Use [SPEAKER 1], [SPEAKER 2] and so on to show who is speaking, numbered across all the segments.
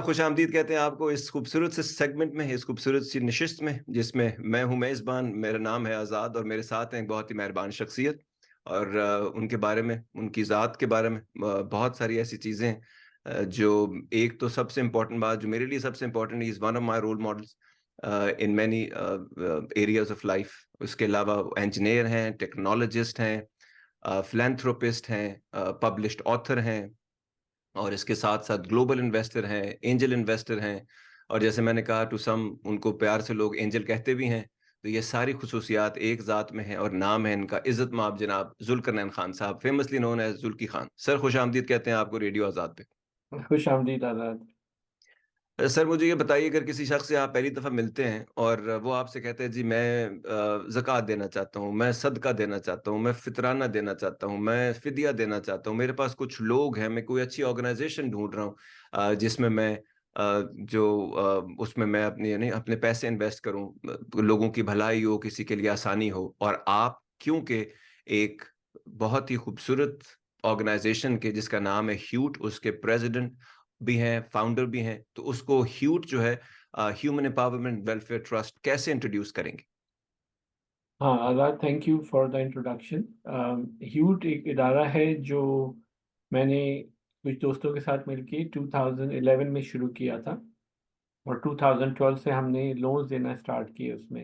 [SPEAKER 1] खुश आमदीद कहते हैं आपको इस खूबसूरत से सेगमेंट में, इस खूबसूरत सी नशिस्त में, जिसमें मैं हूं मेज़बान, मेरा नाम है आज़ाद और मेरे साथ हैं एक बहुत ही मेहरबान शख्सियत। और उनके बारे में, उनकी ज़ात के बारे में बहुत सारी ऐसी चीज़ें हैं, जो एक तो सबसे इम्पोर्टेंट बात जो मेरे लिए सबसे important, he is one of my role models in many areas of life. उसके अलावा इंजीनियर हैं, टेक्नोलॉजिस्ट हैं, फिलैंथ्रोपिस्ट हैं, पब्लिश्ड ऑथर हैं, और इसके साथ-साथ ग्लोबल इन्वेस्टर हैं, एंजल इन्वेस्टर हैं, और जैसे मैंने कहा टू सम उनको प्यार से लोग एंजल कहते भी हैं। तो ये सारी खुसूसियात एक ज़ात में हैं और नाम है इनका इज़्ज़त-माब जनाब ज़ुल्करनैन खान साहब, famously known as Zulqi Khan. Sir खुश-आमदीद कहते हैं आपको रेडियो आज़ाद पे।
[SPEAKER 2] खुश आमदीद आदाब।
[SPEAKER 1] सर मुझे ये बताइए, अगर किसी शख्स से आप पहली दफ़ा मिलते हैं और वो आपसे कहते हैं जी मैं ज़कात देना चाहता हूँ, मैं सदका देना चाहता हूँ, मैं फ़ितराना देना चाहता हूँ, मैं फ़िदिया देना चाहता हूँ, मेरे पास कुछ लोग हैं, मैं कोई अच्छी ऑर्गनाइज़ेशन ढूँढ रहा हूँ जिसमें मैं उसमें मैं अपनी यानी अपने पैसे इन्वेस्ट करूँ, लोगों की भलाई हो, किसी के लिए आसानी हो, और आप क्योंकि एक बहुत ही खूबसूरत ऑर्गनाइज़ेशन के जिसका नाम है ह्यूट, उसके प्रेज़िडेंट भी हैं, फाउंडर भी हैं, तो उसको ह्यूट जो है ह्यूमन एम्पावरमेंट वेलफेयर ट्रस्ट कैसे इंट्रोड्यूस करेंगे?
[SPEAKER 2] हाँ आदाब, thank you for the introduction. ह्यूट एक इदारा है जो मैंने कुछ दोस्तों के साथ मिलके 2011 में शुरू किया था, और 2012 से हमने लोन्स देना स्टार्ट किए उसमें।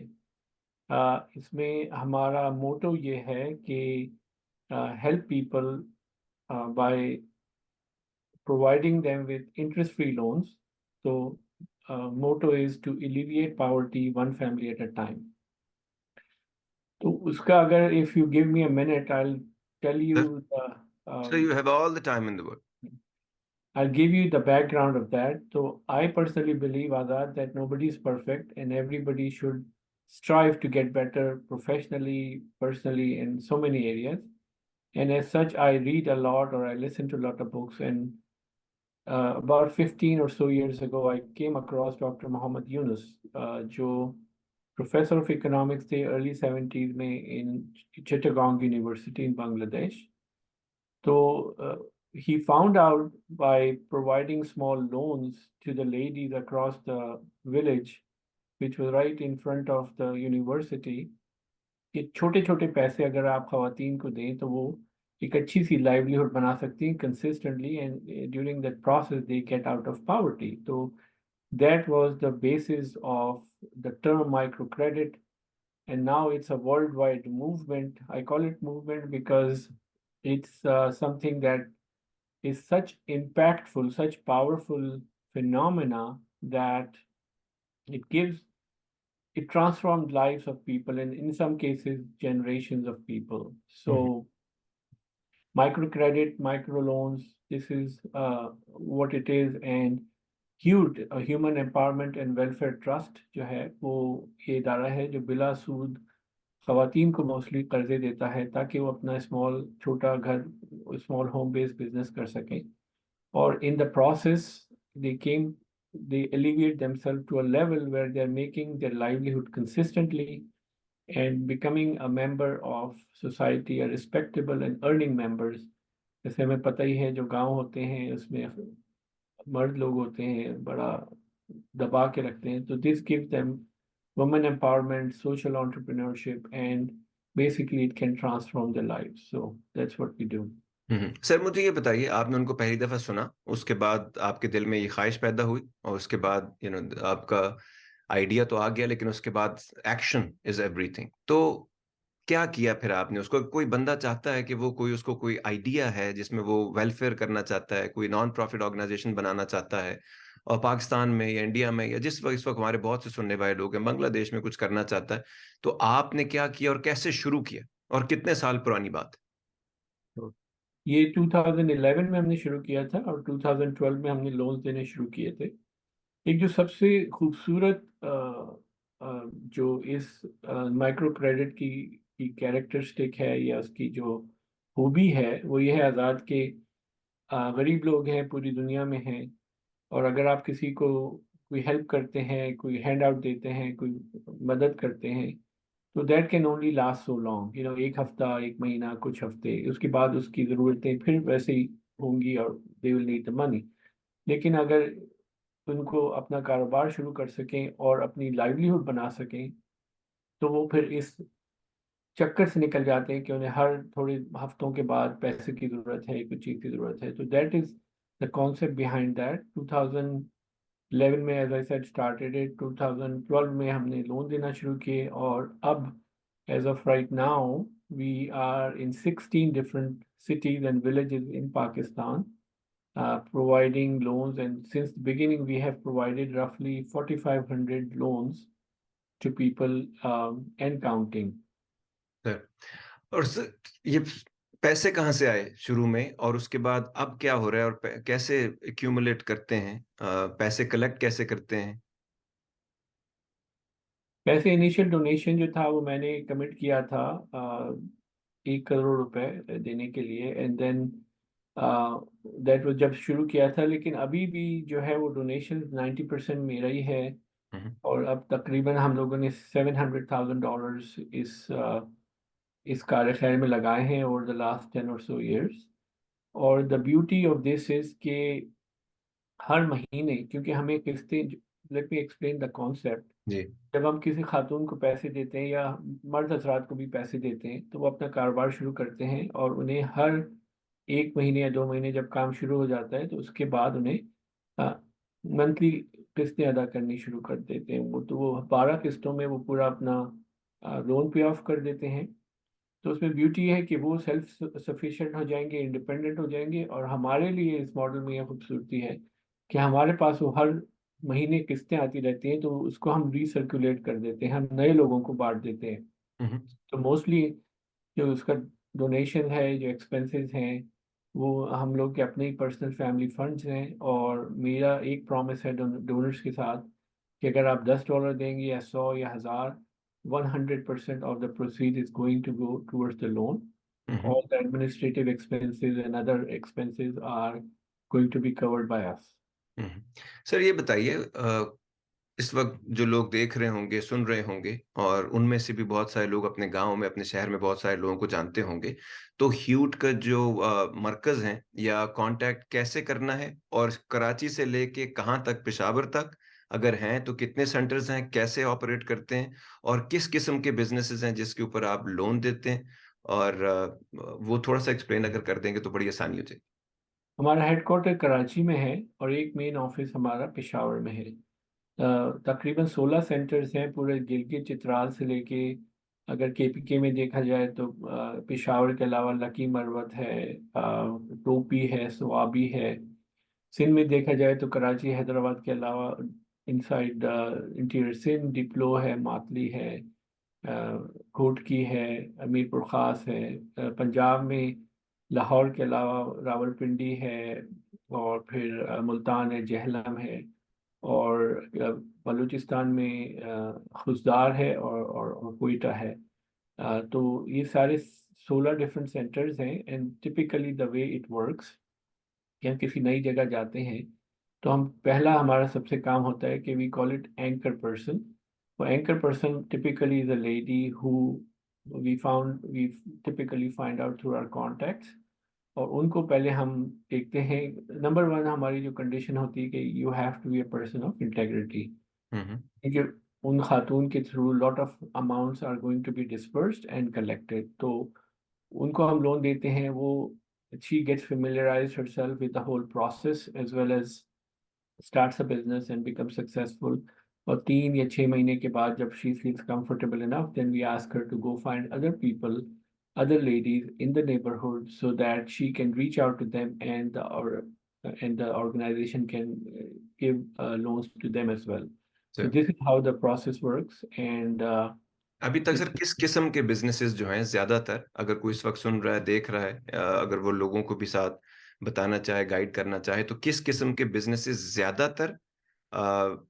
[SPEAKER 2] इसमें हमारा मोटो ये है कि help people by providing them with interest free loans. तो motto is to alleviate poverty one family at a time. तो उसका अगर if you give me a minute I will tell
[SPEAKER 1] sir,
[SPEAKER 2] you
[SPEAKER 1] sir you have all the time in the world.
[SPEAKER 2] I'll give you the background of that. So I personally believe, Azad, that nobody is perfect and everybody should strive to get better professionally, personally, in so many areas. And as such, I read a lot or I listen to a lot of books. And about 15 or so years ago, I came across Dr. Muhammad Yunus, जो professor of economics थे early 70s में in Chittagong University in Bangladesh. So he found out by providing small loans to the ladies across the village, which was right in front of the university, कि छोटे छोटे पैसे अगर आप खवातीन को दें तो वो एक अच्छी सी लाइवलीहुड बना सकती हैं consistently, and during that process they get out of poverty. So that was the basis of the term microcredit, and now it's a worldwide movement. I call it movement because it's something that is such impactful, such powerful phenomena that it gives, it transforms lives of people, and in some cases generations of people.
[SPEAKER 1] Hmm,
[SPEAKER 2] So microcredit, microloans, this is what it is. And HEWT, Human Empowerment and Welfare Trust, जो है वो ये इदारा है जो बिला सूद खवातीन को मोस्टली कर्जे देता है ताकि वो अपना छोटा घर, स्मॉल होम बेस्ड बिजनेस कर सकें, or in the process they alleviate themselves to a level where they're making their livelihood consistently and becoming a member of society, a respectable and earning members. जैसे हमें पता ही है जो गांव होते हैं उसमें मर्द लोग होते हैं बड़ा दबा के रखते हैं, तो this gives them women empowerment, social entrepreneurship, and basically it can transform their lives. So that's what we do.
[SPEAKER 1] Hmm, hmm. Sir मुझे ये बताइए, आपने उनको पहली दफ़ा सुना, उसके बाद आपके दिल में ये ख़्वाहिश पैदा हुई, और उसके बाद आपका आइडिया तो आ गया, लेकिन उसके बाद एक्शन इज़ एवरीथिंग। तो क्या किया फिर आपने? उसको कोई बंदा चाहता है कि वो कोई उसको कोई आइडिया है जिसमें वो वेलफेयर करना चाहता है, कोई नॉन प्रॉफिट ऑर्गनाइज़ेशन बनाना चाहता है, और पाकिस्तान में या इंडिया में या इस वक़्त हमारे बहुत से सुनने वाले लोग हैं, बांग्लादेश में कुछ करना चाहता है। तो आपने क्या किया और कैसे शुरू किया? और कितने साल पुरानी बात है?
[SPEAKER 2] तो ये 2011 में हमने शुरू किया था और 2012 में हमने लोन्स देने शुरू किए थे। एक जो सबसे खूबसूरत जो इस माइक्रो क्रेडिट की कैरेक्टरिस्टिक है या उसकी जो खूबी है वो ये है आज़ाद के गरीब लोग हैं पूरी दुनिया में हैं, और अगर आप किसी को कोई हेल्प करते हैं, कोई हैंड आउट देते हैं, कोई मदद करते हैं, तो that can only last so long, एक हफ्ता, एक महीना, कुछ हफ्ते, उसके बाद उसकी ज़रूरतें फिर वैसे ही होंगी और they will need the money. लेकिन अगर उनको अपना कारोबार शुरू कर सकें और अपनी लाइवलीहुड बना सकें, तो वो फिर इस चक्कर से निकल जाते हैं कि उन्हें हर थोड़े हफ्तों के बाद पैसे की ज़रूरत है, कुछ चीज़ की ज़रूरत है। तो that is the concept behind that. 2011 में as I said started it, 2012 में हमने लोन देना शुरू किए, और अब as of right now we are in 16 different cities and villages in Pakistan, providing loans, and since the beginning we have provided roughly 4,500 loans to people, and counting.
[SPEAKER 1] Sir, और sir ये पैसे कहाँ से आए शुरू में और उसके बाद अब क्या हो रहा है और कैसे एक्यूमुलेट करते हैं? पैसे कलेक्ट कैसे करते हैं?
[SPEAKER 2] वैसे इनिशियल डोनेशन जो था वो मैंने कमिट किया था 1 करोड़ रुपए देने के लिए, एंड देन दैट वो जब शुरू किया था, लेकिन अभी भी जो है वो डोनेशन 90% मेरा ही है।
[SPEAKER 1] हम्म,
[SPEAKER 2] और अब तकरीबन हम लोगों ने $700,000 इस कार्य खैर में लगाए हैं over the last 10 or so years। और the beauty of this is के हर महीने, क्योंकि हमें किस्तें, let me explain the concept.
[SPEAKER 1] जी।
[SPEAKER 2] जब हम किसी खातून को पैसे देते हैं या मर्द हजरात को भी पैसे देते हैं, तो वो अपना कारोबार शुरू करते हैं, और उन्हें हर 1 महीने या 2 महीने जब काम शुरू हो जाता है, तो उसके बाद उन्हें मंथली किस्तें अदा करनी शुरू कर देते हैं। वो 12 किस्तों में वो पूरा अपना लोन पे ऑफ कर देते हैं। तो उसमें ब्यूटी है कि वो सेल्फ सफिशिएंट हो जाएंगे, इंडिपेंडेंट हो जाएंगे, और हमारे लिए इस मॉडल में यह खूबसूरती है कि हमारे पास वो हर महीने किस्तें आती रहती हैं, तो उसको हम रीसर्कुलेट कर देते हैं, हम नए लोगों को बांट देते हैं।
[SPEAKER 1] हम्म,
[SPEAKER 2] तो मोस्टली जो उसका डोनेशन है, जो एक्सपेंसेस हैं, वो हम लोग के अपने ही पर्सनल फैमिली फंड्स हैं। और मेरा एक प्रॉमिस है डोनर्स के साथ कि अगर आप $10 देंगे या 100 या 1,000, 100% of the proceed is going to go towards the loan.
[SPEAKER 1] Hmm,
[SPEAKER 2] All the administrative expenses and other expenses are going to be covered by us.
[SPEAKER 1] Hmm. Sir ये बताइए, इस वक्त जो लोग देख रहे होंगे, सुन रहे होंगे और उनमें से भी बहुत सारे लोग अपने गांव में, अपने शहर में बहुत सारे लोगों को जानते होंगे, तो ह्यूट का जो मरकज है या कांटेक्ट कैसे करना है, और कराची से लेके कहाँ तक, पेशावर तक, अगर हैं तो कितने सेंटर्स हैं, कैसे ऑपरेट करते हैं, और किस किस्म के बिजनेसेस हैं जिसके ऊपर आप लोन देते हैं, और वो थोड़ा सा एक्सप्लेन अगर कर देंगे तो बड़ी आसानी हो जाएगी।
[SPEAKER 2] हमारा हेडक्वार्टर कराची में है, और एक मेन ऑफिस हमारा पेशावर में है। तकरीबन 16 सेंटर्स हैं पूरे गिलगित चित्राल से लेके। अगर केपीके में देखा जाए तो पेशावर के अलावा लकी मरवत है, टोपी है, स्वाबी है। सिंध में देखा जाए तो कराची हैदराबाद के अलावा इनसाइड इंटीरियर सिंध डिप्लो है, मातली है, घोटकी है, मीरपुर खास है। पंजाब में लाहौर के अलावा रावलपिंडी है, और फिर मुल्तान है, जहलम है, और बलूचिस्तान में खुजदार है, और कोयटा है। तो ये सारे 16 डिफरेंट सेंटर्स हैं। And typically the way it works कि हम किसी नई जगह जाते हैं, तो हम पहला हमारा सबसे काम होता है कि we call it anchor person. वो anchor person typically is a lady who we typically find out through our contacts. और उनको पहले हम देखते हैं। नंबर वन हमारी जो कंडीशन होती है कि you have to be a person of integrity,
[SPEAKER 1] hmm,
[SPEAKER 2] क्योंकि उन खातून के through lot of amounts are going to be dispersed and collected. तो उनको हम लोन देते हैं। वो she gets familiarized herself with the whole process as well as starts a business and becomes successful। और 3 या 6 महीने के बाद जब she feels comfortable enough, then we ask her to go find other people, other ladies in the neighborhood, so that she can reach out to them, and the organization can give loans to them as well. So
[SPEAKER 1] sir,
[SPEAKER 2] this is how the process works, and
[SPEAKER 1] अभी तक
[SPEAKER 2] it,
[SPEAKER 1] sir किस किस्म के businesses जो हैं ज्यादातर, अगर कोई इस वक्त सुन रहा है, देख रहा है, अगर वो लोगों को भी साथ बताना चाहे, गाइड करना चाहे, तो किस किस्म के बिजनेसेस ज्यादातर अ,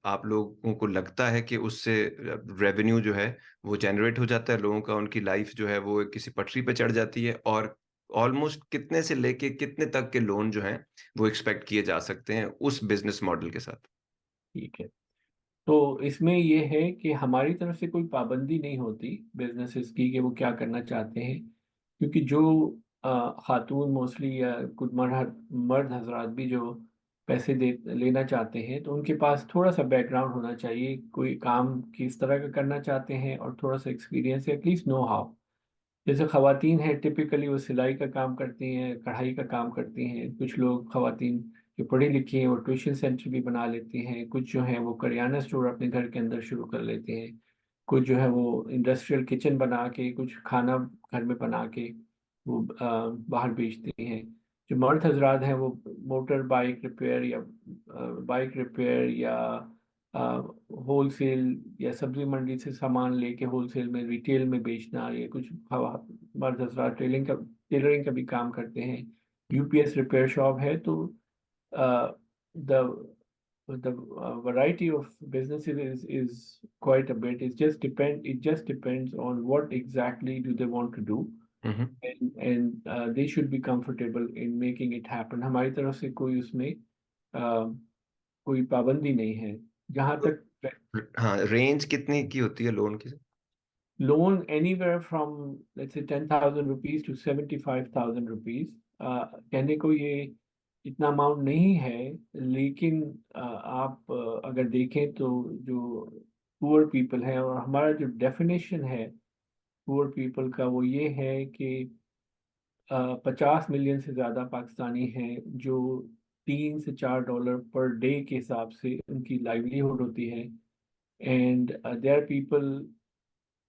[SPEAKER 1] आप लोगों को लगता है कि उससे रेवेन्यू जो है वो जनरेट हो जाता है, लोगों का, उनकी लाइफ जो है वो किसी पटरी पे चढ़ जाती है, और ऑलमोस्ट कितने से लेके कितने तक के लोन जो हैं वो एक्सपेक्ट किए जा सकते हैं उस बिजनेस मॉडल के साथ?
[SPEAKER 2] ठीक है। तो इसमें ये है कि हमारी तरफ से कोई पाबंदी नहीं होती बिजनेसेस की कि वो क्या करना चाहते हैं, क्योंकि जो खातून मोस्टली या कुछ मर्द मर्द हजरात भी जो पैसे दे लेना चाहते हैं, तो उनके पास थोड़ा सा बैकग्राउंड होना चाहिए, कोई काम किस तरह का करना चाहते हैं और थोड़ा सा एक्सपीरियंस, एटलीस्ट नो हाउ। जैसे खवातीन हैं, टिपिकली वो सिलाई का काम करती हैं, कढ़ाई का काम करती हैं। कुछ लोग खवातीन जो पढ़ी लिखी हैं वो ट्यूशन सेंटर भी बना लेती हैं। कुछ जो है वो करियाना स्टोर अपने घर के अंदर शुरू कर लेते हैं। कुछ जो है वो इंडस्ट्रियल किचन बना के, कुछ खाना घर में बना के वो बाहर बेचते हैं। जो मर्द हजरात हैं वो मोटर बाइक रिपेयर या होलसेल या सब्जी मंडी से सामान लेके होलसेल में रिटेल में बेचना, ये कुछ मर्द हजरात टेलरिंग का भी काम करते हैं। यूपीएस रिपेयर शॉप है। तो the variety of businesses is quite a bit. It just depends on what exactly do they want to do,
[SPEAKER 1] hmm.
[SPEAKER 2] and they should be comfortable in making it happen. हमारी तरफ से कोई उसमें कोई पाबंदी नहीं है। जहाँ
[SPEAKER 1] तो
[SPEAKER 2] तक
[SPEAKER 1] हाँ, रेंज कितनी की होती है लोन की?
[SPEAKER 2] Loan anywhere from let's say 10,000 rupees to 75,000 rupees। कहने को ये इतना अमाउंट नहीं है, लेकिन आप अगर देखें तो जो पुअर पीपल है, और हमारा जो डेफिनेशन है पुअर पीपल का, वो ये है कि 50 मिलियन से ज़्यादा पाकिस्तानी हैं जो $3 से $4 पर डे के हिसाब से उनकी लाइवलीहुड होती है। And there are people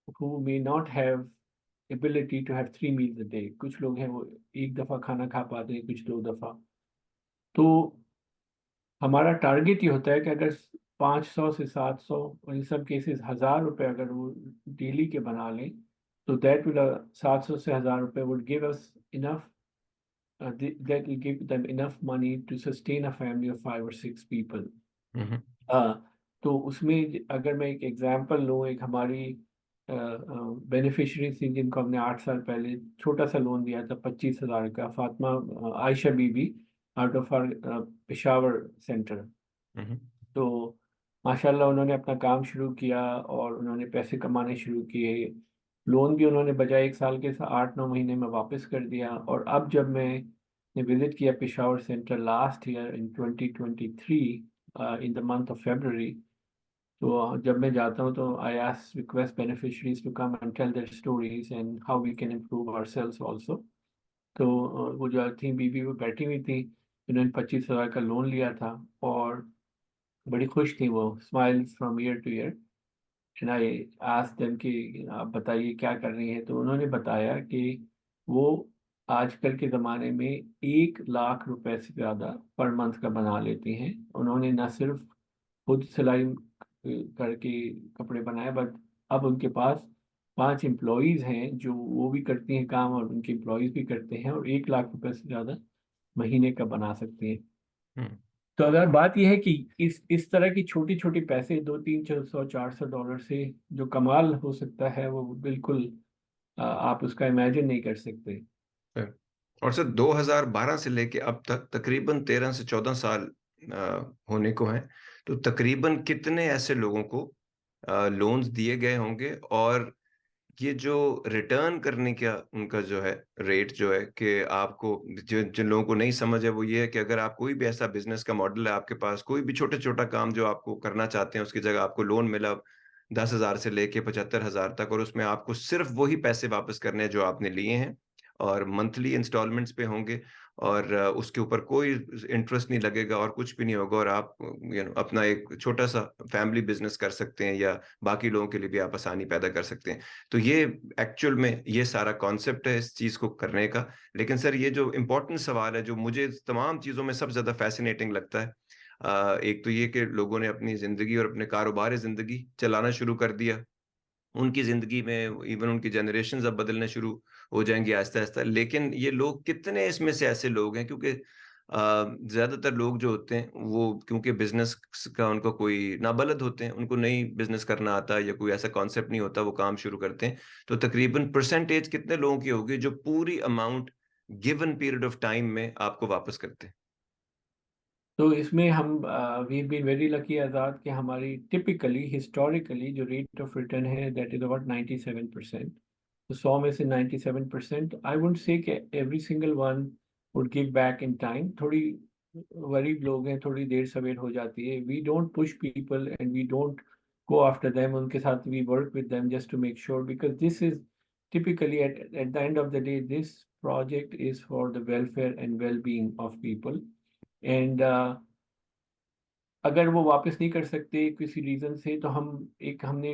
[SPEAKER 2] who may not have ability to have 3 meals a day। कुछ लोग हैं वो एक दफ़ा खाना खा पाते हैं, कुछ 2 दफ़ा। तो हमारा टारगेट ये होता है कि अगर 500 से 700 और इन सब केसेस 1,000 रुपये अगर वो डेली के बना लें, तो दैट विल 700 से 1,000 रुपये would give us enough, that will give them enough money to sustain a family of 5 or 6 people।
[SPEAKER 1] हम्म।
[SPEAKER 2] तो उसमें अगर मैं एक एग्जांपल लूँ, एक हमारी बेनिफिशरीज थी जिनको हमने 8 साल पहले छोटा सा लोन दिया था 25,000 का, Fatima Ayesha Bibi, out of our Peshawar centre.
[SPEAKER 1] Hmm.
[SPEAKER 2] तो माशाल्लाह उन्होंने अपना काम शुरू किया और उन्होंने पैसे कमाने शुरू किए। लोन भी उन्होंने बजाय 1 साल के 8-9 महीने में वापस कर दिया। और अब जब मैं विजिट किया Peshawar centre last year in 2023 in the month of February, तो जब मैं जाता हूँ तो I ask request beneficiaries to come and tell their stories and how we can improve ourselves also. तो वो जो थी बीबी वो बैठी हुई थी, उन्होंने 25,000 का लोन लिया था और बड़ी खुश थी वो, smiles from year two year. And I asked them कि आप बताइए क्या कर रही हैं। तो उन्होंने बताया कि वो आजकल के ज़माने में 1 लाख रुपए से ज़्यादा पर मंथ का बना लेती हैं। उन्होंने न सिर्फ खुद सिलाई करके कपड़े बनाए, बट अब उनके पास 5 एम्प्लॉयज़ हैं जो वो भी करती हैं काम और उनके एम्प्लॉयज़ भी करते हैं, और 1 लाख रुपए से ज़्यादा महीने का बना सकती हैं।
[SPEAKER 1] हम्म।
[SPEAKER 2] तो अगर बात यह है कि इस तरह की छोटी छोटी पैसे 200, 300, 400 डॉलर से जो कमाल हो सकता है, वो बिल्कुल आप उसका इमेजिन नहीं कर सकते।
[SPEAKER 1] सर, और सर 2012 से लेके अब तक तकरीबन 13 से 14 साल होने को हैं। तो तकरीबन कितने ऐसे लोगों को लोन्स दिए गए होंगे, और ये जो रिटर्न करने का उनका जो है रेट जो है, कि आपको जिन लोगों को नहीं समझ है वो ये है कि अगर आप कोई भी ऐसा बिजनेस का मॉडल है, आपके पास कोई भी छोटा छोटा काम जो आपको करना चाहते हैं, उसकी जगह आपको लोन मिला 10,000 से लेके 75,000 तक, और उसमें आपको सिर्फ वही पैसे वापस करने हैं जो आपने लिए हैं, और मंथली इंस्टॉलमेंट्स पे होंगे, और उसके ऊपर कोई इंटरेस्ट नहीं लगेगा और कुछ भी नहीं होगा, और आप अपना एक छोटा सा फैमिली बिजनेस कर सकते हैं, या बाकी लोगों के लिए भी आप आसानी पैदा कर सकते हैं। तो ये एक्चुअल में ये सारा कॉन्सेप्ट है इस चीज को करने का। लेकिन सर, ये जो इम्पोर्टेंट सवाल है, जो मुझे इस तमाम चीजों में सबसे ज्यादा फैसिनेटिंग लगता है, एक तो ये कि लोगों ने अपनी जिंदगी और अपने कारोबार जिंदगी चलाना शुरू कर दिया। उनकी जिंदगी में इवन उनकी जनरेशन अब बदलने शुरू हो जाएंगी आहिस्ता आहिस्ता। लेकिन ये लोग कितने इसमें से ऐसे लोग हैं, क्योंकि ज्यादातर लोग जो होते हैं वो क्योंकि बिजनेस का उनको कोई नाबलद होते हैं, उनको नहीं बिजनेस करना आता या कोई ऐसा कॉन्सेप्ट नहीं होता, वो काम शुरू करते हैं। तो तकरीबन परसेंटेज कितने लोगों की होगी जो पूरी amount given period of time में आपको वापस करते हैं?
[SPEAKER 2] तो इसमें हम वी बीन वेरी लकी आज़ाद कि हमारी टिपिकली हिस्टोरिकली जो रेट ऑफ रिटर्न है दैट इज अबाउट 97%। तो 100 में से 97%, आई वुड से कि every single one would give back in time. थोड़ी गरीब लोग हैं, थोड़ी देर सवेर हो जाती है. We don't push people and we don't go after them. उनके साथ we work with them just to make sure, because this is typically at the end of the day, this project is for the welfare and well-being of people. And अगर वो वापस नहीं कर सकते किसी reason से, तो हमने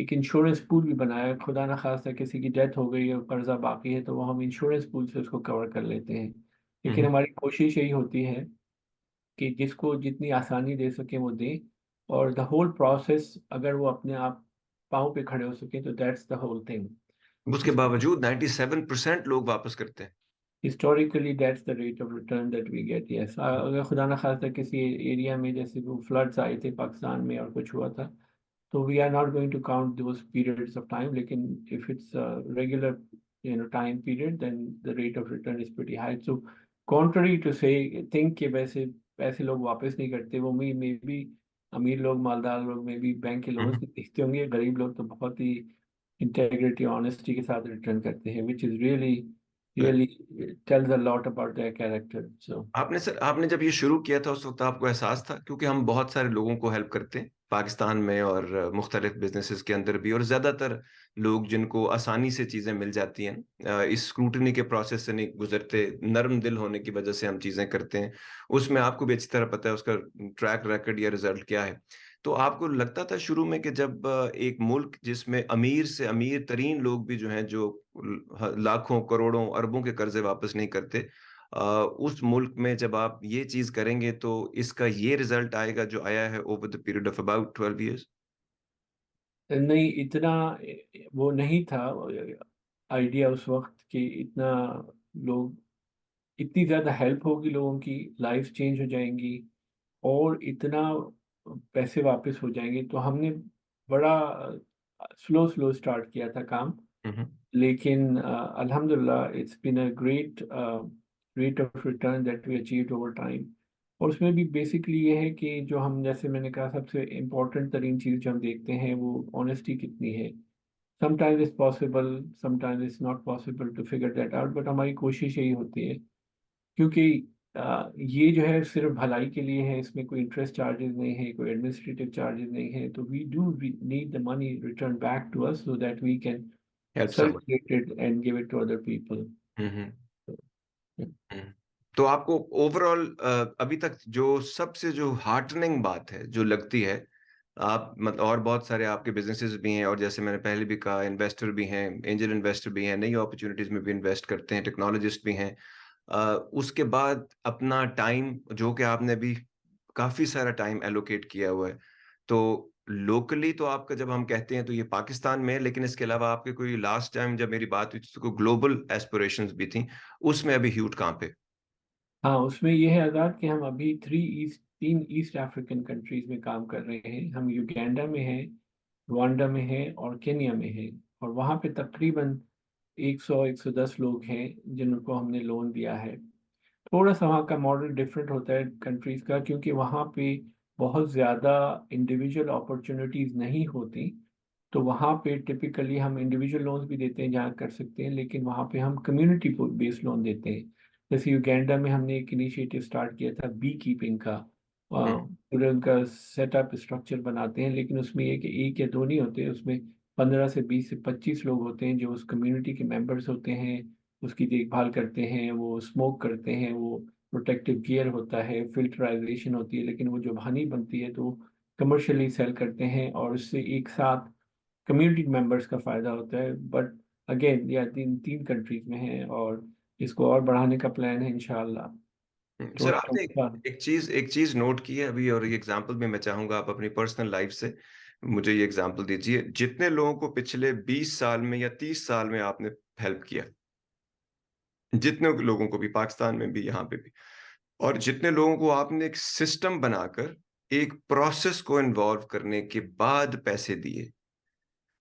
[SPEAKER 2] एक इंश्योरेंस पूल भी बनाया. खुदा ना खास्ता किसी की डेथ हो गई और कर्जा बाकी है, तो वो हम इंश्योरेंस पूल से उसको कवर कर लेते हैं. लेकिन
[SPEAKER 1] हम्म।
[SPEAKER 2] हमारी कोशिश यही होती है कि जिसको जितनी आसानी दे सके वो दें, और द होल प्रोसेस अगर वो अपने आप पाँव पे खड़े हो सके, तो दैट्स द होल थिंग.
[SPEAKER 1] उसके बावजूद 97% लोग वापस करते हैं।
[SPEAKER 2] Historically that's the rate of return that we get. Yes, अगर खुदा ना खास्ता किसी एरिया में जैसे वो फ्लड्स आए थे पाकिस्तान में और कुछ हुआ था, तो we are not going to count those periods of time. लेकिन if it's a regular time period, then the rate of return is pretty high. So contrary to say think कि वैसे पैसे लोग वापस नहीं करते, वो मे बी अमीर लोग, मालदार लोग मे बी बैंक के लोगों से सीखते होंगे. गरीब लोग तो बहुत ही इंटेग्रिटी ऑनेस्टी के साथ रिटर्न करते हैं, which is really tells a lot about their character. So
[SPEAKER 1] आपने जब ये शुरू किया था उस वक्त आपको एहसास था, क्योंकि हम बहुत सारे लोगों को हेल्प करते हैं पाकिस्तान में और मुख्तलिफ बिजनेसेस के अंदर भी, और ज्यादातर लोग जिनको आसानी से चीजें मिल जाती हैं, इस स्क्रूटनी के प्रोसेस से नहीं गुजरते, नरम दिल होने की वजह से हम चीजें करते हैं, उसमें आपको भी अच्छी तरह पता है उसका ट्रैक रिकॉर्ड या रिजल्ट क्या है। तो आपको लगता था शुरू में कि जब एक मुल्क जिसमें अमीर से अमीर तरीन लोग भी जो हैं, जो लाखों करोड़ों अरबों के कर्जे वापस नहीं करते, अ, उस मुल्क में जब आप ये चीज करेंगे तो इसका ये रिजल्ट आएगा जो आया है over the period of about 12 years?
[SPEAKER 2] नहीं, इतना वो नहीं था आइडिया उस वक्त कि इतना लोग, इतनी ज़्यादा हेल्प होगी, लोगों की लाइफ चेंज हो जाएंगी और इतना पैसे वापस हो जाएंगे. तो हमने बड़ा स्लो स्लो स्टार्ट किया था काम.
[SPEAKER 1] हम्म।
[SPEAKER 2] लेकिन अल्हम्दुलिल्लाह it's been a great rate of return that we achieved over time. और उसमें भी बेसिकली ये है कि जो हम, जैसे मैंने कहा, सबसे इम्पोर्टेंट तरीन चीज़ जो हम देखते हैं वो ऑनेस्टी कितनी है. Sometimes it's possible, sometimes it's not possible to figure that out, but हमारी कोशिश यही होती है, क्योंकि ये जो है सिर्फ भलाई के लिए है. इसमें कोई इंटरेस्ट चार्जेस नहीं है, कोई एडमिनिस्ट्रेटिव चार्जेस नहीं है. तो we do need the money return back to us, so that we can
[SPEAKER 1] help someone.
[SPEAKER 2] circulate it and give it to other people.
[SPEAKER 1] Hmm.
[SPEAKER 2] Yeah.
[SPEAKER 1] Hmm. तो आपको ओवरऑल अभी तक जो सबसे जो हार्टनिंग बात है जो लगती है, आप मतलब और बहुत सारे आपके बिजनेसेस भी हैं, और जैसे मैंने पहले भी कहा इन्वेस्टर भी हैं, एंजल इन्वेस्टर भी हैं, नई अपॉर्चुनिटीज में भी इन्वेस्ट करते हैं, टेक्नोलॉजिस्ट भी हैं, उसके बाद अपना टाइम जो कि आपने अभी काफी सारा टाइम एलोकेट किया हुआ है, तो लोकली तो आपका जब हम कहते हैं तो ये पाकिस्तान में है, लेकिन इसके अलावा आपके कोई लास्ट टाइम जब मेरी बात हुई थी तो कोई ग्लोबल एस्पिरेशंस भी थी, उसमें अभी ह्यूट कहाँ पे?
[SPEAKER 2] हाँ, उसमें ये है आज़ाद कि हम अभी तीन ईस्ट अफ्रीकन कंट्रीज में काम कर रहे हैं. हम युगांडा में हैं, रुवांडा में हैं और केनिया में हैं. और वहाँ पे तकरीबन 110 लोग हैं जिनको हमने लोन दिया है. थोड़ा सा वहाँ का मॉडल डिफरेंट होता है कंट्रीज का, क्योंकि वहाँ पे बहुत ज़्यादा इंडिविजुअल अपॉर्चुनिटीज़ नहीं होती. तो वहाँ पे टिपिकली हम इंडिविजुअल लोन्स भी देते हैं जहाँ कर सकते हैं, लेकिन वहाँ पे हम कम्युनिटी बेस्ड लोन देते हैं. जैसे युगांडा में हमने एक इनिशिएटिव स्टार्ट किया था बी कीपिंग का.
[SPEAKER 1] हम्म।
[SPEAKER 2] पूरे उनका सेटअप स्ट्रक्चर बनाते हैं, लेकिन उसमें एक या दो नहीं होते, उसमें 15 से 20 से 25 लोग होते हैं जो उस कम्युनिटी के मेंबर्स होते हैं. उसकी देखभाल करते हैं, वो स्मोक करते हैं, वो प्रोटेक्टिव गियर होता है, फिल्टराइजेशन होती है, लेकिन वो जो हनी बनती है तो कमर्शियली सेल करते हैं. और उससे एक साथ कम्युनिटी मेंबर्स का फायदा होता है. बट अगेन यह तीन तीन कंट्रीज में है और इसको और बढ़ाने का प्लान है इंशाल्लाह.
[SPEAKER 1] सर,
[SPEAKER 2] थोड़ा
[SPEAKER 1] आपने
[SPEAKER 2] थोड़ा.
[SPEAKER 1] एक चीज नोट की है अभी, और ये एग्जांपल भी मैं चाहूंगा आप अपनी पर्सनल लाइफ से मुझे ये एग्जांपल दीजिए, जितने लोगों को पिछले 20 साल में या 30 साल में आपने हेल्प किया, जितने लोगों को भी पाकिस्तान में भी यहाँ पे भी, और जितने लोगों को आपने एक सिस्टम बनाकर एक प्रोसेस को इन्वॉल्व करने के बाद पैसे दिए,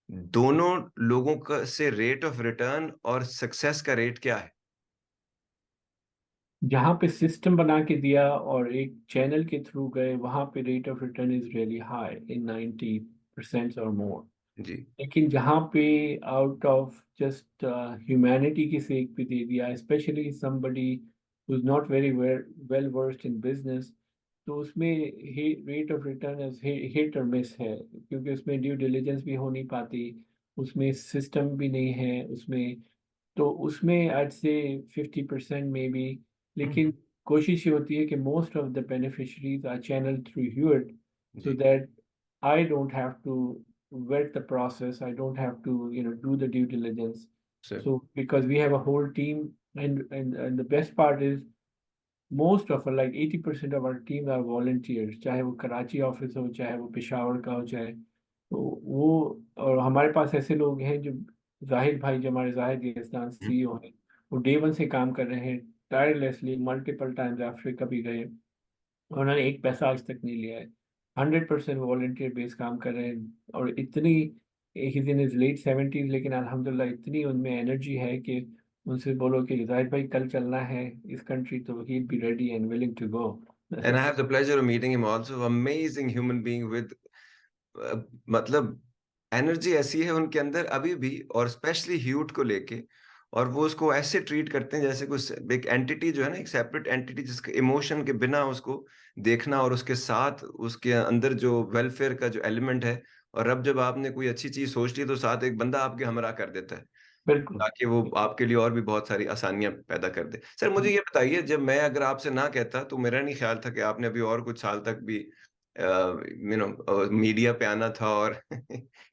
[SPEAKER 1] दोनों लोगों का से रेट ऑफ रिटर्न और सक्सेस का रेट क्या है?
[SPEAKER 2] जहाँ पे सिस्टम बना के दिया और एक चैनल के थ्रू गए, वहाँ पे rate of return is really high in 90% और मोर.
[SPEAKER 1] जी।
[SPEAKER 2] लेकिन जहाँ पे आउट ऑफ जस्ट ह्यूमैनिटी की सेक पे दे दिया, specially somebody who's not very well versed in business, तो उसमें रेट ऑफ रिटर्न हिट और मिस है, क्योंकि उसमें ड्यू डिलिजेंस भी हो नहीं पाती, उसमें सिस्टम भी नहीं है उसमें, तो उसमें आज से 50% में भी, लेकिन कोशिश ये होती है कि most of the beneficiaries are channel through ह्यूट, so
[SPEAKER 1] जी,
[SPEAKER 2] that I don't have to vet the process, I don't have to, do the due diligence.
[SPEAKER 1] Sir.
[SPEAKER 2] So because we have a whole team, and the best part is most of our, like 80% of our team are volunteers, चाहे वो Karachi office हो, चाहे वो पेशावर का हो, चाहे तो वो, और हमारे पास ऐसे लोग हैं जो जाहिद भाई, जो हमारे जाहिद यजदान सीईओ हैं, वो डे वन से काम कर रहे हैं टायरलेसली, मल्टीपल टाइम्स अफ्रीका भी गए, उन्होंने एक पैसा आज तक नहीं लिया है, 100% वॉलंटियर बेस काम कर रहे हैं, और इतनी, ही इन इज लेट 70s, लेकिन अल्हम्दुलिल्लाह इतनी उनमें एनर्जी है कि उनसे बोलो कि जाहिद भाई कल चलना है इस कंट्री, तो he be ready and willing to go.
[SPEAKER 1] And I have the pleasure of meeting him also. Amazing human being with मतलब एनर्जी ऐसी है उनके अंदर अभी भी, और स्पेशली ह्यूट को लेके, और वो उसको ऐसे ट्रीट करते हैं जैसे कुछ एक एंटिटी जो है ना, एक सेपरेट एंटिटी, जिसके इमोशन के बिना उसको देखना, और उसके साथ उसके अंदर जो वेलफेयर का जो एलिमेंट है, और अब जब आपने कोई अच्छी चीज सोच ली तो साथ एक बंदा आपके हमरा कर देता है,
[SPEAKER 2] बिल्कुल।
[SPEAKER 1] ताकि वो आपके लिए और भी बहुत सारी आसानियां पैदा कर दे। सर मुझे ये बताइए, जब मैं अगर आपसे ना कहता तो मेरा नहीं ख्याल था कि आपने अभी और कुछ साल तक भी मीडिया पे आना था और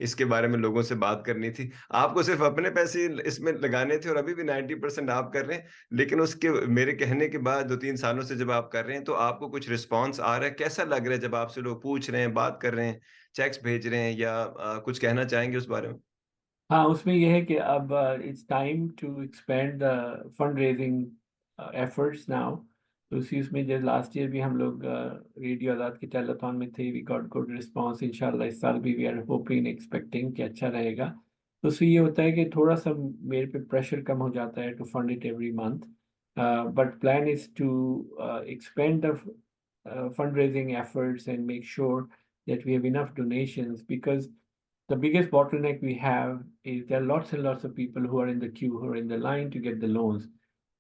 [SPEAKER 1] इसके बारे में लोगों से बात करनी थी। आपको सिर्फ अपने पैसे इसमें लगाने थे, और अभी भी 90% आप कर रहे हैं, लेकिन उसके मेरे कहने के बाद 2-3 सालों से जब आप कर रहे हैं तो आपको कुछ रिस्पॉन्स आ रहा है, कैसा लग रहा है जब आपसे लोग पूछ रहे हैं, बात कर रहे हैं, चेक्स भेज रहे हैं, या कुछ कहना चाहेंगे उस बारे में?
[SPEAKER 2] हाँ, उसमें यह है कि अब it's time to expand the fund raising efforts now, तो उसी उसमें जैसे लास्ट ईयर भी हम लोग रेडियो आज़ाद के टेलीथॉन में थे, वी गॉट गुड रिस्पांस, इंशाल्लाह इस साल भी वी आर होपिंग एक्सपेक्टिंग कि अच्छा रहेगा। तो उससे ये होता है कि थोड़ा सा मेरे पे प्रेशर कम हो जाता है to fund it every month, but plan is to expand the fund raising efforts and make sure that we have enough donations, because the biggest bottleneck we have is there are lots and lots of people who are in the queue, who are in the line to get the loans.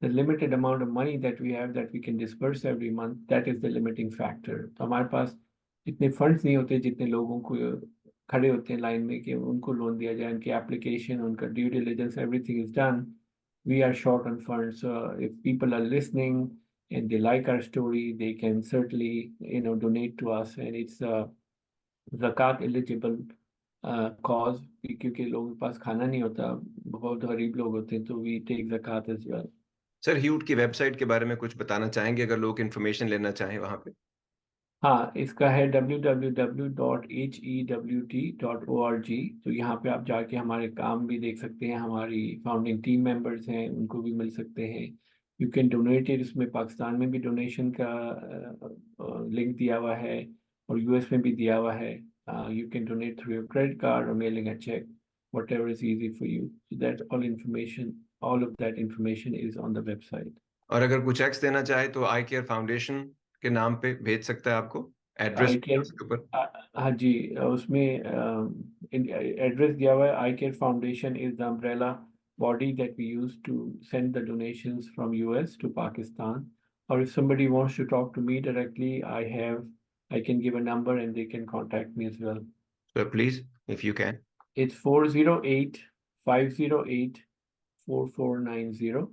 [SPEAKER 2] The limited amount of money that we have, that we can disperse every month, that is the limiting factor. तो हमारे पास इतने funds नहीं होते जितने लोगों को खड़े होते हैं लाइन में कि उनको लोन दिया जाए, उनकी एप्लीकेशन, उनका due diligence, everything is done. We are short on funds. So if people are listening and they like our story, they can certainly, donate to us, and it's zakat eligible cause, क्योंकि लोगों के पास खाना नहीं होता, बहुत गरीब लोग होते हैं, तो वी टेक ज़कात एज वेल।
[SPEAKER 1] सर ह्यूट की वेबसाइट के बारे में कुछ बताना चाहेंगे अगर लोग इन्फॉर्मेशन लेना चाहें वहां पे?
[SPEAKER 2] हाँ, इसका है www.hewt.org, तो यहाँ पे आप जाके हमारे काम भी देख सकते हैं, हमारी फाउंडिंग टीम मेंबर्स हैं उनको भी मिल सकते हैं। यू कैन डोनेट इट, इसमें पाकिस्तान में भी डोनेशन का लिंक दिया हुआ है, और यूएस में भी दिया हुआ है। You can donate through your credit card और mailing a cheque, whatever is easy for you. So that all of that information is on the website.
[SPEAKER 1] और अगर कुछ एक्स देना चाहे तो आई केयर फाउंडेशन के नाम पे भेज सकता है आपको, एड्रेस
[SPEAKER 2] आई केयर,
[SPEAKER 1] उसके ऊपर।
[SPEAKER 2] हाँ जी, उसमें एड्रेस दिया हुआ है। I care foundation is the umbrella body that we use to send the donations from US to Pakistan. Or if somebody wants to talk to me directly, I can give a number and they can contact me as well.
[SPEAKER 1] तो please if you can.
[SPEAKER 2] It's 408-508-4490.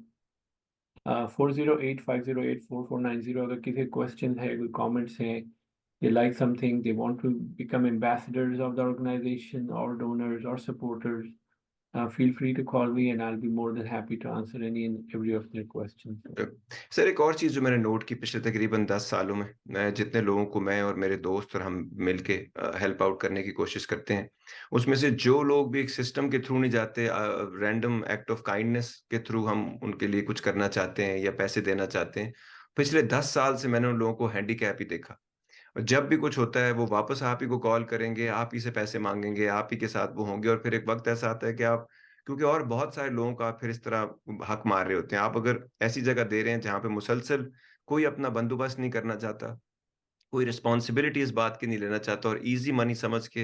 [SPEAKER 2] 408-508-4490। अगर किसी question है, कोई comments हैं, they like something, they want to become ambassadors of the organization or donors or supporters, feel free to call me and I'll be more than happy to answer any and every of their questions.
[SPEAKER 1] तो sir एक और चीज जो मैंने note की, पिछले तकरीबन 10 सालों में मैं जितने लोगों को, मैं और मेरे दोस्त और हम मिलके हेल्प आउट करने की कोशिश करते हैं, उसमें से जो लोग भी एक सिस्टम के थ्रू नहीं जाते, रैंडम एक्ट ऑफ काइंडनेस के थ्रू हम उनके लिए कुछ करना चाहते हैं या पैसे देना चाहते हैं, पिछले 10 साल से मैंने उन लोगों को हैंडीकैप ही देखा। और जब भी कुछ होता है वो वापस आप ही को कॉल करेंगे, आप ही से पैसे मांगेंगे, आप ही के साथ वो होंगे, और फिर एक वक्त ऐसा आता है कि आप, क्योंकि और बहुत सारे लोगों का आप फिर इस तरह हक मार रहे होते हैं, आप अगर ऐसी जगह दे रहे हैं जहाँ पे मुसलसल कोई अपना बंदोबस्त नहीं करना चाहता, कोई रिस्पॉन्सिबिलिटी इस बात की नहीं लेना चाहता, और इजी मनी समझ के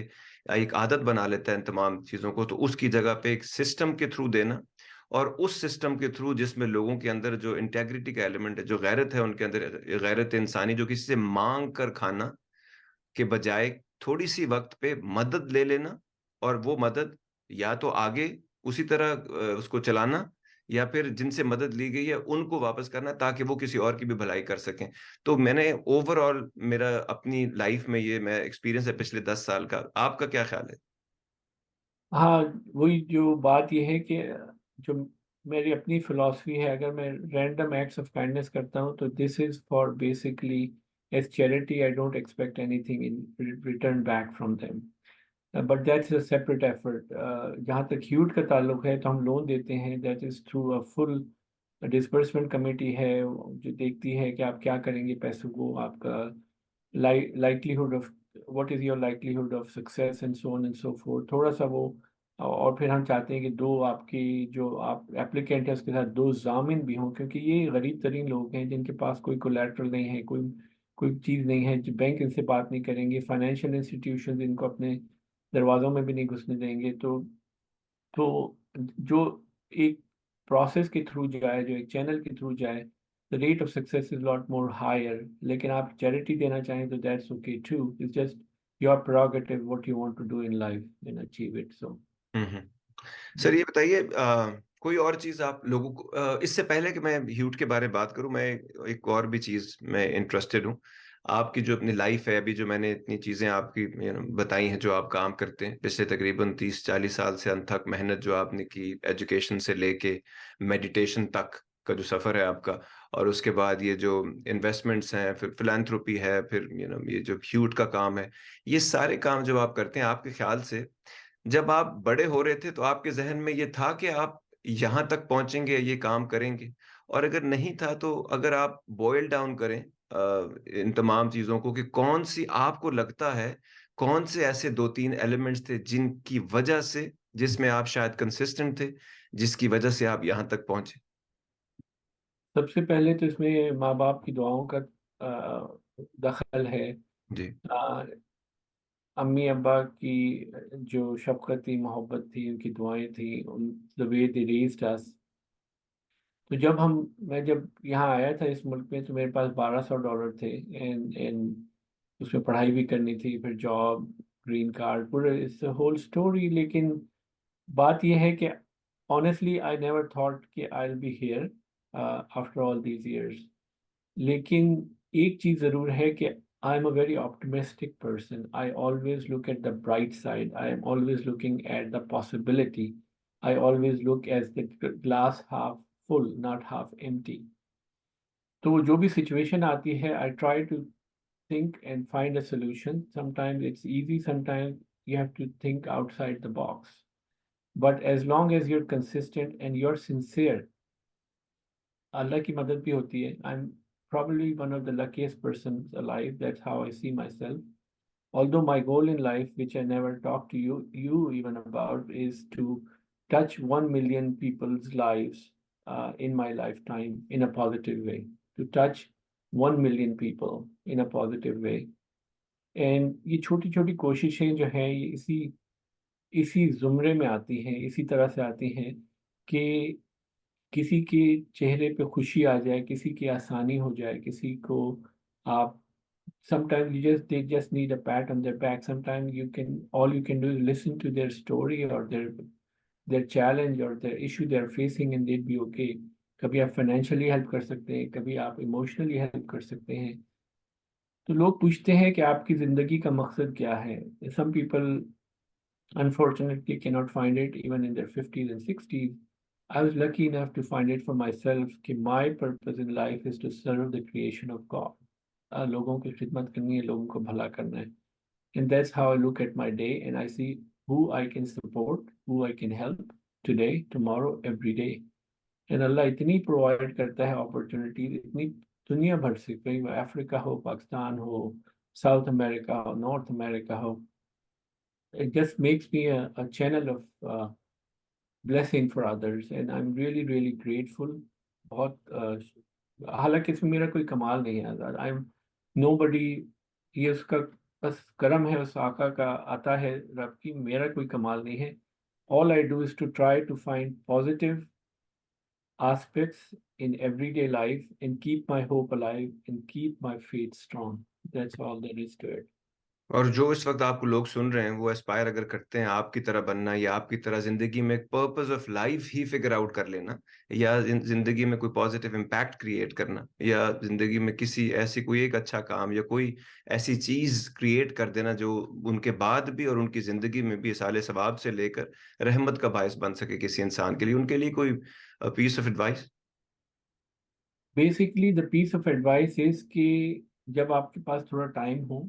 [SPEAKER 1] एक आदत बना लेता है इन तमाम चीज़ों को, तो उसकी जगह पे एक सिस्टम के थ्रू देना, और उस सिस्टम के थ्रू जिसमें लोगों के अंदर जो इंटेग्रिटी का एलिमेंट है, जो गैरत है उनके अंदर, गैरत इंसानी, जो किसी से मांग कर खाना के बजाय थोड़ी सी वक्त पे मदद ले लेना, और वो मदद या तो आगे उसी तरह उसको चलाना, या फिर जिनसे मदद ली गई है उनको वापस करना, ताकि वो किसी और की भी भलाई कर सकें। तो मैंने ओवरऑल मेरा अपनी लाइफ में ये मैं एक्सपीरियंस है पिछले 10 साल का। आपका क्या ख्याल है?
[SPEAKER 2] हाँ, वही जो बात ये है कि जो मेरी अपनी फिलॉसफी है, अगर मैं रैंडम एक्ट्स ऑफ काइंडनेस करता हूँ तो this is for basically as charity. I don't expect anything in return back from them, but that's a separate effort. जहाँ तक ह्यूट का ताल्लुक है, तो हम लोन देते हैं, that is through a full disbursement committee है जो देखती है कि आप क्या करेंगे पैसों को, आपका likelihood of what is your likelihood of success and so on and so forth, थोड़ा सा वो। और फिर हम चाहते हैं कि दो आपकी जो आप एप्लीकेंट है उसके साथ दो जामिन भी हों, क्योंकि ये गरीब तरीन लोग हैं जिनके पास कोई कोलैटरल नहीं है, कोई कोई चीज़ नहीं है, जो बैंक इनसे बात नहीं करेंगे, फाइनेंशियल इंस्टीट्यूशन इनको अपने दरवाजों में भी नहीं घुसने देंगे। तो जो एक प्रोसेस के थ्रू जाए, जो एक चैनल के थ्रू जाए, the rate of success is lot more higher. लेकिन आप चैरिटी देना चाहें तो that's okay too, it's just your prerogative what you want to do in life and achieve it. So
[SPEAKER 1] hmm. Sir ये बताइए, कोई और चीज आप लोगों को, इससे पहले कि मैं ह्यूट के बारे में बात करूं, मैं एक और भी चीज में इंटरेस्टेड हूं। आपकी जो अपनी लाइफ है, अभी जो मैंने इतनी चीजें आपकी बताई हैं, जो आप काम करते हैं पिछले तकरीबन 30-40 साल से, अनथक मेहनत जो आपने की एजुकेशन से लेके मेडिटेशन तक का जो सफर है आपका, और उसके बाद ये जो इन्वेस्टमेंट्स हैं, फिर फिलैंथ्रोपी है, फिर ये जो ह्यूट का काम है, ये सारे काम जब आप करते हैं, आपके ख्याल से जब आप बड़े हो रहे थे तो आपके जहन में ये था कि आप यहाँ तक पहुंचेंगे, ये काम करेंगे? और अगर नहीं था तो अगर आप बॉयल डाउन करें इन तमाम चीजों को, कि कौन सी आपको लगता है, कौन से ऐसे 2-3 एलिमेंट्स थे जिनकी वजह से, जिसमें आप शायद कंसिस्टेंट थे, जिसकी वजह से आप यहाँ तक पहुंचे?
[SPEAKER 2] सबसे पहले तो इसमें माँ बाप की दुआओं का दखल है।
[SPEAKER 1] जी।
[SPEAKER 2] अ, अम्मी अब्बा की जो शफकत थी, मोहब्बत थी, उनकी दुआएं थी, उन द वे दे रेज्ड अस। तो मैं जब यहाँ आया था इस मुल्क में, तो मेरे पास $1200 थे, एंड उसमें पढ़ाई भी करनी थी, फिर जॉब, ग्रीन कार्ड, पूरे इट्स होल स्टोरी। लेकिन बात यह है कि ऑनेस्टली आई नेवर थॉट कि I will be here after all these years. लेकिन एक चीज़ ज़रूर है कि I am a very optimistic person. I always look at the bright side, I am always looking at the possibility, I always look at the glass half full, not half empty. तो जो भी situation आती है, I try to think and find a solution. Sometimes it's easy, sometimes you have to think outside the box. But as long as you're consistent and you're sincere, Allah की मदद भी होती है। I'm probably one of the luckiest persons alive. That's how I see myself. Although my goal in life, which I never talked to you even about, is to touch 1 million people's lives in my lifetime in a positive way. To touch 1 million people in a positive way. And ये छोटी छोटी कोशिशें जो हैं, ये इसी इसी जुमरे में आती हैं, इसी तरह से आती हैं कि किसी के चेहरे पे खुशी आ जाए, किसी की आसानी हो जाए, किसी को आप sometimes they just need a pat on their back. Sometimes all you can do is listen to their story or their challenge or their issue they're facing and they'd be okay. कभी आप financially help कर सकते हैं, कभी आप emotionally help कर सकते हैं। तो लोग पूछते हैं कि आपकी ज़िंदगी का मकसद क्या है। Some people unfortunately cannot find it even in their 50s and 60s. I was lucky enough to find it for myself कि my purpose in life is to serve the creation of God. लोगों की खिदमत करनी है, लोगों को भला करना है। And that's how I look at my day and I see who I can support, who I can help today, tomorrow, every day. And अल्लाह इतनी प्रोवाइड करता है अपॉर्चुनिटीज, इतनी दुनिया भर से, कहीं वो अफ्रीका हो, पाकिस्तान हो, साउथ अमेरिका हो, नॉर्थ अमेरिका हो। It just makes me a channel of blessing for others and I'm really really grateful. बहुत हालांकि इसमें मेरा कोई कमाल नहीं है आज़ाद। आई एम नो बडी, ये उसका बस करम है, उस आका का आता है रब की, मेरा कोई कमाल नहीं है। All I do is to try to find positive aspects in everyday life and keep my hope alive and keep my faith strong. That's all there is to it.
[SPEAKER 1] और जो इस वक्त आपको लोग सुन रहे हैं वो एस्पायर अगर करते हैं आपकी तरह बनना या आपकी तरह जिंदगी में एक purpose of life he figure out कर लेना या जिंदगी में कोई पॉजिटिव इम्पैक्ट क्रिएट करना या जिंदगी में किसी ऐसी कोई एक अच्छा काम या कोई ऐसी चीज क्रिएट कर देना जो उनके बाद भी और उनकी जिंदगी में भी साले सवाब से लेकर रहमत का बायस बन सके किसी इंसान के लिए, उनके लिए कोई piece of advice?
[SPEAKER 2] Basically the piece of advice is कि जब आपके पास थोड़ा टाइम हो,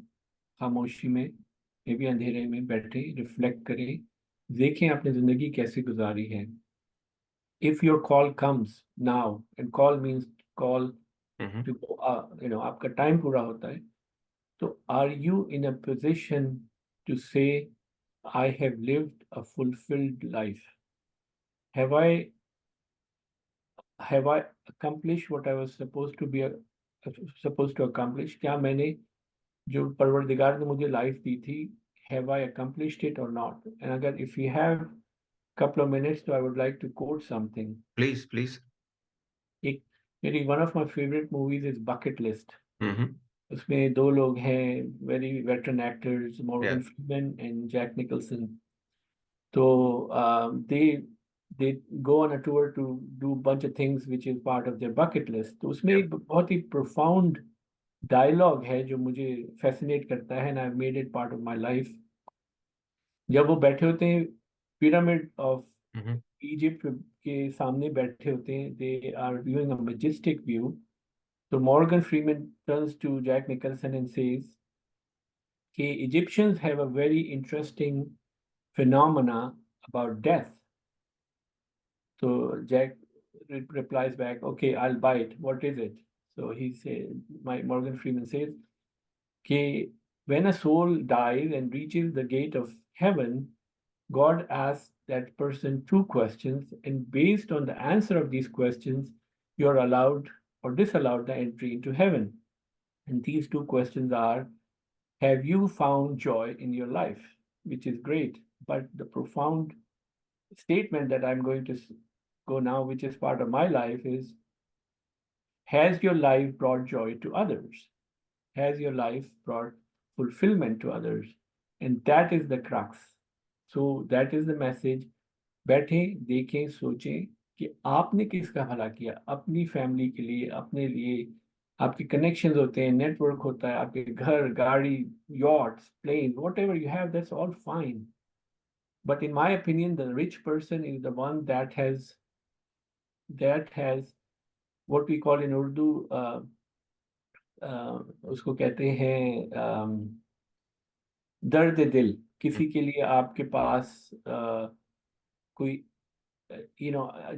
[SPEAKER 2] खामोशी में या भी अंधेरे में बैठे रिफ्लेक्ट करें, देखें आपने जिंदगी कैसे गुजारी है. If your call comes now, and call means call to, आपका टाइम पूरा होता है, तो are you in a position to say I have lived a fulfilled life? Have I accomplished what I was supposed to accomplish? क्या मैंने जो परवरदिगार ने मुझे लाइफ दी थी, have I accomplished it or not? And अगर if you have couple of minutes, so I would like to quote something.
[SPEAKER 1] Please please.
[SPEAKER 2] एक मेरी one of my favorite movies is Bucket List.
[SPEAKER 1] हम्म।
[SPEAKER 2] उसमें दो लोग हैं, very veteran actors,
[SPEAKER 1] या
[SPEAKER 2] Morgan Freeman and Jack Nicholson. So they go on a tour to do a bunch of things which is part of their bucket list. तो उसमें एक बहुत ही profound dialogue है जो मुझे fascinate करता है, and I've made it part of my life. जब वो बैठे होते हैं pyramid of Egypt के सामने बैठे होते हैं, they are viewing a majestic view. So Morgan Freeman turns to Jack Nicholson and says, "Okay, Egyptians have a very interesting phenomena about death." So Jack replies back, "Okay, I'll buy it. What is it?" So he said, Morgan Freeman says, "Okay, when a soul dies and reaches the gate of heaven, God asks that person two questions, and based on the answer of these questions, you're allowed or disallowed the entry into heaven. And these two questions are, have you found joy in your life?" Which is great. But the profound statement that I'm going to go now, which is part of my life, is, has your life brought joy to others? Has your life brought fulfillment to others? And that is the crux. So that is the message. बैठे देखें सोचें कि आपने किसका भला किया, अपनी family के लिए, अपने लिए. आपके कनेक्शंस होते हैं, नेटवर्क होता है, आपके घर, गाड़ी, yachts, planes, whatever you have, that's all fine. But in my opinion, the rich person is the one that has what we call in Urdu, उसको कहते हैं दर्द दिल. किसी के लिए आपके पास कोई,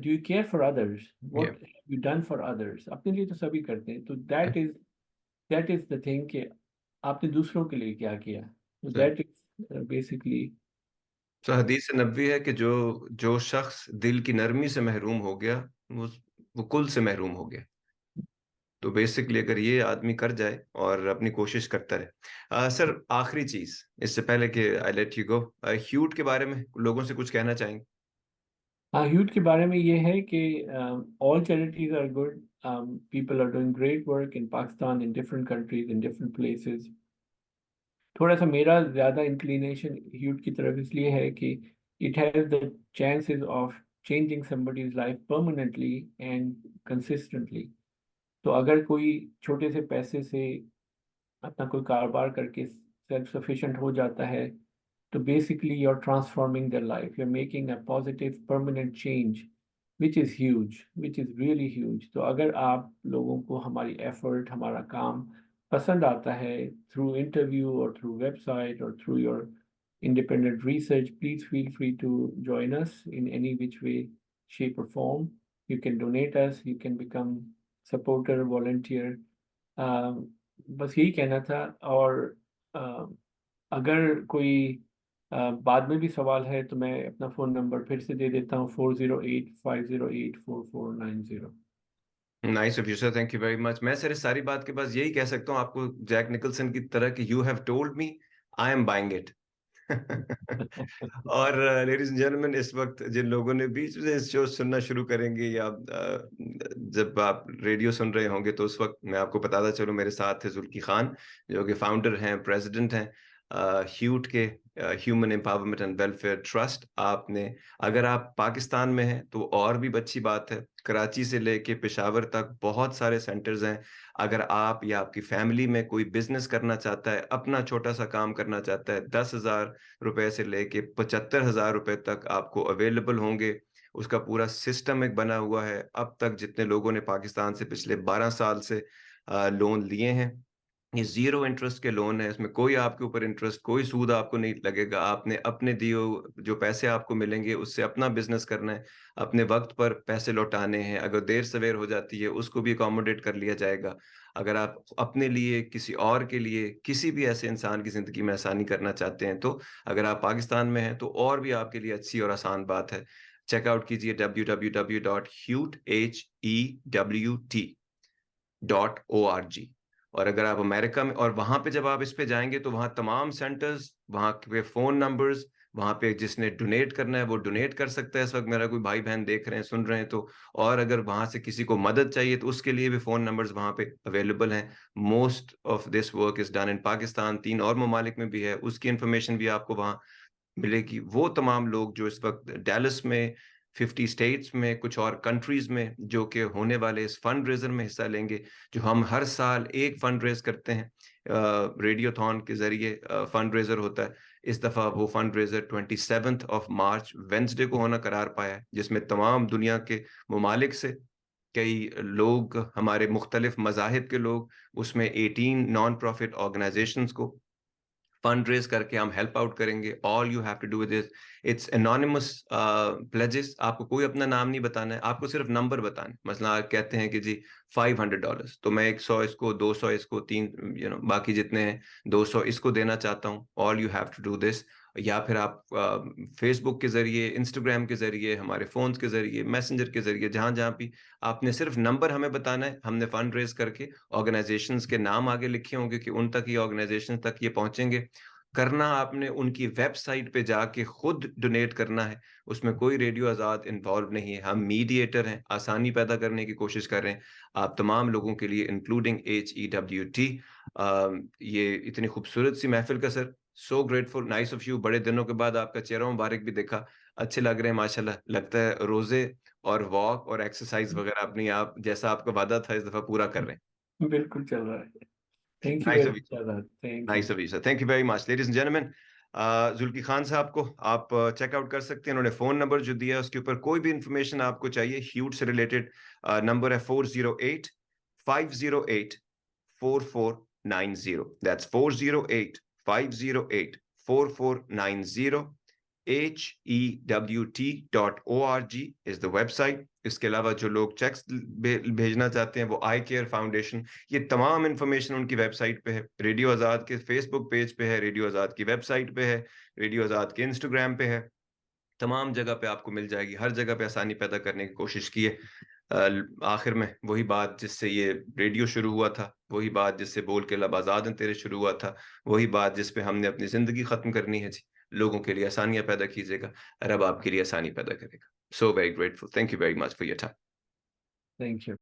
[SPEAKER 2] do you care for others? What
[SPEAKER 1] या
[SPEAKER 2] have you done for others? अपने लिए तो सभी करते हैं. तो that is the thing कि आपने दूसरों के लिए क्या किया. So that is basically.
[SPEAKER 1] तो हदीस नबवी है कि जो जो शख्स दिल की नरमी से महरूम हो गया वो कुल से महरूम हो गया। तो बेसिकली अगर ये आदमी कर जाए और अपनी कोशिश करता रहे। सर आखिरी चीज इससे पहले कि I let you go, haute के बारे में लोगों से कुछ कहना चाहेंगे?
[SPEAKER 2] हाँ, ह्यूट के बारे में ये है कि all charities are good. People are doing great work in Pakistan, in different countries, in different places. थोड़ा सा मेरा ज़्यादा इंक्लिनेशन ह्यूट की तरफ इसलिए है कि it has the chances of changing somebody's life permanently and consistently. तो अगर कोई छोटे से पैसे से अपना कोई कारोबार करके सेल्फ सफिशिएंट हो जाता है, तो basically you are transforming their life, you are making a positive permanent change, which is huge, which is really huge. तो अगर आप लोगों को हमारी एफर्ट, हमारा काम पसंद आता है, थ्रू इंटरव्यू और थ्रू वेबसाइट और through your independent research, please feel free to join us in any which way, shape or form. You can donate us, you can become supporter, volunteer. बस यही कहना था. और अगर कोई बाद में भी सवाल है तो मैं अपना फ़ोन नंबर फिर से दे देता हूँ, 4085084490.
[SPEAKER 1] Nice of you sir, thank you very much. मैं सर इस सारी बात के बाद यही कह सकता हूँ आपको, जैक निकलसन की तरह कि you have told me, I am buying it. और लेडीज एंड जेंटलमैन, इस वक्त जिन लोगों ने बीच में शो सुनना शुरू करेंगे या जब आप रेडियो सुन रहे होंगे, तो उस वक्त मैं आपको बताता चलूं, मेरे साथ है जुल्की खान, जो कि फाउंडर हैं, प्रेसिडेंट हैं ह्यूट के, human empowerment and welfare trust. आपने, अगर आप पाकिस्तान में हैं तो और भी अच्छी बात है, कराची से लेके पेशावर तक बहुत सारे सेंटर्स हैं। अगर आप या आपकी फैमिली में कोई बिजनेस करना चाहता है, अपना छोटा सा काम करना चाहता है, 10,000 रुपए से लेके 75,000 रुपए तक आपको अवेलेबल होंगे। उसका पूरा सिस्टम एक बना हुआ है। अब तक जितने लोगों ने पाकिस्तान से पिछले 12 साल से लोन लिए हैं, ये ज़ीरो इंटरेस्ट के लोन है। इसमें कोई आपके ऊपर इंटरेस्ट, कोई सूद आपको नहीं लगेगा। आपने अपने दिए जो पैसे आपको मिलेंगे, उससे अपना बिज़नेस करना है, अपने वक़्त पर पैसे लौटाने हैं। अगर देर-सवेर हो जाती है, उसको भी अकोमोडेट कर लिया जाएगा। अगर आप अपने लिए, किसी और के लिए, किसी भी ऐसे इंसान की ज़िंदगी में आसानी करना चाहते हैं, तो अगर आप पाकिस्तान में हैं, तो और भी आपके लिए अच्छी और आसान बात है। चेक आउट कीजिए www.hewt.org। और अगर आप अमेरिका में, और वहाँ पे जब आप इस पे जाएँगे, तो वहाँ तमाम सेंटर्स, वहाँ के फ़ोन नंबर्स, वहाँ पे जिसने डोनेट करना है वो डोनेट कर सकता है। इस वक़्त मेरा कोई भाई-बहन देख रहे हैं, सुन रहे हैं तो, और अगर वहाँ से किसी को मदद चाहिए तो उसके लिए भी फ़ोन नंबर्स वहाँ पे अवेलेबल हैं। Most of this work is done in Pakistan, 3 और ममालिक में भी है, उसकी इन्फॉर्मेशन भी आपको वहाँ मिलेगी। वो तमाम लोग जो इस वक़्त डैलस में, 50 स्टेट्स में, कुछ और कंट्रीज़ में, जो कि होने वाले इस फंड रेज़र में हिस्सा लेंगे, जो हम हर साल एक फंड रेज़ करते हैं, रेडियोथॉन के ज़रिए फंड रेज़र होता है। इस दफ़ा वो fundraiser 27th of March Wednesday को होना करार पाया है, जिसमें तमाम दुनिया के ममालिक से कई लोग, हमारे मुख्तलिफ मज़ाहिब के लोग, उसमें 18 नॉन प्रॉफ़िट ऑर्गनाइज़ेशंस को फंड रेज़ करके हम हेल्प आउट करेंगे। All you have to do with it, it's anonymous pledges. आपको कोई अपना नाम नहीं बताना है, आपको सिर्फ नंबर बताना है। मसलन आप कहते हैं कि जी $500, तो मैं 100 इसको, 200 इसको, 3 बाकी जितने हैं 200 इसको देना चाहता हूँ। All you have to do this. या फिर आप फेसबुक के ज़रिए, इंस्टाग्राम के ज़रिए, हमारे फ़ोन्स के ज़रिए, मैसेंजर के ज़रिए, जहाँ-जहाँ भी आपने सिर्फ नंबर हमें बताना है, हमने फंड रेज़ करके ऑर्गनाइज़ेशंस के नाम आगे लिखे होंगे कि उन तक, ये ऑर्गनाइज़ेशन तक ये पहुँचेंगे। करना आपने उनकी वेबसाइट पे जाके खुद डोनेट करना है, उसमें कोई रेडियो आज़ाद इन्वॉल्व नहीं है। हम मीडिएटर हैं, आसानी पैदा करने की कोशिश कर रहे हैं, आप तमाम लोगों के लिए, इंक्लूडिंग HEWT। ये इतनी खूबसूरत सी महफ़िल का sir, so grateful, nice of you. बड़े दिनों के बाद आपका चेहरा मुबारक भी देखा, अच्छे लग रहे हैं माशाल्लाह। लगता है रोज़े और वॉक और एक्सरसाइज़ वग़ैरह अपनी, आप जैसा आपका वादा था, इस दफ़ा पूरा कर रहे हैं।
[SPEAKER 2] बिल्कुल चल रहा है। Thank you
[SPEAKER 1] nice
[SPEAKER 2] very
[SPEAKER 1] of you.
[SPEAKER 2] Much Azad, thank you.
[SPEAKER 1] Nice of you sir, thank you very much. Ladies and gentleman, Zulki Khan साहब को आप चेकआउट कर सकते हैं। उन्होंने फ़ोन नंबर जो दिया है, उसके ऊपर कोई भी इन्फॉर्मेशन आपको चाहिए ह्यूट से रिलेटेड, नंबर है 408 508 4490। That's 408 508 4490। HEWT.org is the website. इसके अलावा जो लोग चेक्स भेजना चाहते हैं, वो आई केयर फाउंडेशन, ये तमाम इन्फॉर्मेशन उनकी वेबसाइट पे है। रेडियो आज़ाद के फेसबुक पेज पे है, रेडियो आज़ाद की वेबसाइट पे है, रेडियो आज़ाद के इंस्टाग्राम पे है, तमाम जगह पे आपको मिल जाएगी। हर जगह पे आसानी पैदा करने की कोशिश की है। आखिर में वही बात जिससे ये रेडियो शुरू हुआ था, वही बात जिससे बोल के लब आज़ाद हैं तेरे शुरू हुआ था, वही बात जिस पे हमने अपनी ज़िंदगी ख़त्म करनी है जी। लोगों के लिए आसानियाँ पैदा कीजिएगा, रब आपके लिए आसानी पैदा करेगा। So very grateful, thank you very much for your time.
[SPEAKER 2] Thank you.